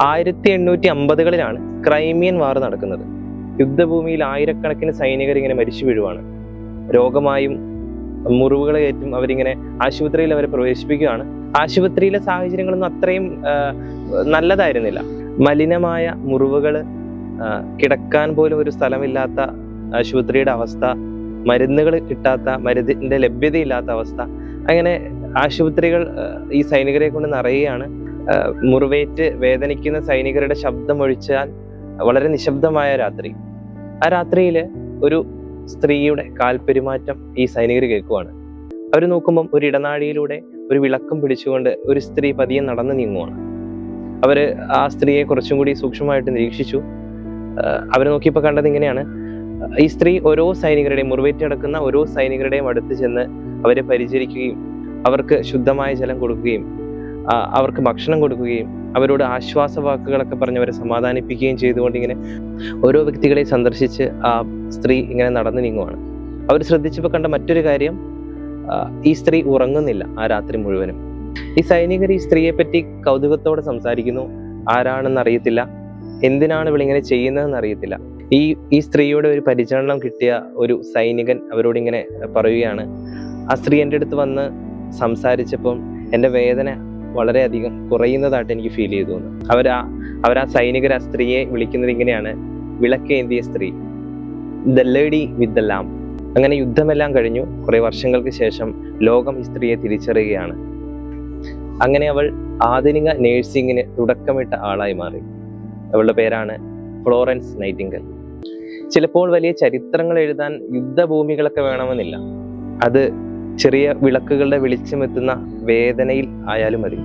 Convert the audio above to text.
1850-കളിലാണ് Crimean വാർ നടക്കുന്നത്. യുദ്ധഭൂമിയിൽ ആയിരക്കണക്കിന് സൈനികർ ഇങ്ങനെ മരിച്ചു വീഴുവാണ്. രോഗമായും മുറിവുകളേറ്റും അവരിങ്ങനെ ആശുപത്രിയിൽ അവരെ പ്രവേശിപ്പിക്കുകയാണ്. ആശുപത്രിയിലെ സാഹചര്യങ്ങളൊന്നും അത്രയും നല്ലതായിരുന്നില്ല. മലിനമായ മുറിവുകൾ, കിടക്കാൻ പോലും ഒരു സ്ഥലമില്ലാത്ത ആശുപത്രിയുടെ അവസ്ഥ, മരുന്നുകൾ കിട്ടാത്ത, മരുന്നിന്റെ ലഭ്യതയില്ലാത്ത അവസ്ഥ. അങ്ങനെ ആശുപത്രികൾ ഈ സൈനികരെ കൊണ്ട് നിറയുകയാണ്. മുറിവേറ്റ് വേദനിക്കുന്ന സൈനികരുടെ ശബ്ദം ഒഴിച്ചാൽ വളരെ നിശബ്ദമായ രാത്രി. ആ രാത്രിയിൽ ഒരു സ്ത്രീയുടെ കാൽപെരുമാറ്റം ഈ സൈനികർ കേൾക്കുവാണ്. അവർ നോക്കുമ്പം ഒരു ഇടനാഴിയിലൂടെ ഒരു വിളക്കം പിടിച്ചുകൊണ്ട് ഒരു സ്ത്രീ പതിയെ നടന്നു നീങ്ങുവാണ്. അവര് ആ സ്ത്രീയെ കുറച്ചും കൂടി സൂക്ഷ്മമായിട്ട് നിരീക്ഷിച്ചു. അവർ നോക്കിയപ്പോൾ കണ്ടത് ഇങ്ങനെയാണ്: ഈ സ്ത്രീ ഓരോ സൈനികരുടെയും, മുറിവേറ്റ് കിടക്കുന്ന ഓരോ സൈനികരുടെയും അടുത്ത് ചെന്ന് അവരെ പരിചരിക്കുകയും അവർക്ക് ശുദ്ധമായ ജലം കൊടുക്കുകയും അവർക്ക് ഭക്ഷണം കൊടുക്കുകയും അവരോട് ആശ്വാസ വാക്കുകളൊക്കെ പറഞ്ഞ് അവരെ സമാധാനിപ്പിക്കുകയും ചെയ്തുകൊണ്ട് ഇങ്ങനെ ഓരോ വ്യക്തികളെ സന്ദർശിച്ച് ആ സ്ത്രീ ഇങ്ങനെ നടന്നു നീങ്ങുവാണ്. അവർ ശ്രദ്ധിച്ചപ്പോൾ കണ്ട മറ്റൊരു കാര്യം, ഈ സ്ത്രീ ഉറങ്ങുന്നില്ല ആ രാത്രി മുഴുവനും. ഈ സൈനികർ ഈ സ്ത്രീയെ പറ്റി കൗതുകത്തോടെ സംസാരിക്കുന്നു. ആരാണെന്ന് അറിയത്തില്ല, എന്തിനാണ് ഇവളിങ്ങനെ ചെയ്യുന്നതെന്ന് അറിയത്തില്ല. ഈ സ്ത്രീയുടെ ഒരു പരിചരണം കിട്ടിയ ഒരു സൈനികൻ അവരോട് ഇങ്ങനെ പറയുകയാണ്: ആ സ്ത്രീ എൻ്റെ അടുത്ത് വന്ന് സംസാരിച്ചപ്പം എൻ്റെ വേദന വളരെയധികം കുറയുന്നതായിട്ട് എനിക്ക് ഫീൽ ചെയ്തു എന്ന്. അവരാ സൈനികർ ആ സ്ത്രീയെ വിളിക്കുന്നത് ഇങ്ങനെയാണ്: വിളക്കേന്തിയ സ്ത്രീ, the lady with the lamp. അങ്ങനെ യുദ്ധമെല്ലാം കഴിഞ്ഞു. കുറെ വർഷങ്ങൾക്ക് ശേഷം ലോകം ഈ സ്ത്രീയെ തിരിച്ചറിയുകയാണ്. അങ്ങനെ അവൾ ആധുനിക നേഴ്സിംഗിന് തുടക്കമിട്ട ആളായി മാറി. അവളുടെ പേരാണ് ഫ്ലോറൻസ് നൈറ്റിംഗൽ. ചിലപ്പോൾ വലിയ ചരിത്രങ്ങൾ എഴുതാൻ യുദ്ധഭൂമികളൊക്കെ വേണമെന്നില്ല. അത് ചെറിയ വിളക്കുകളുടെ വെളിച്ചമെത്തുന്ന വേദനയിൽ ആയാലും മതി.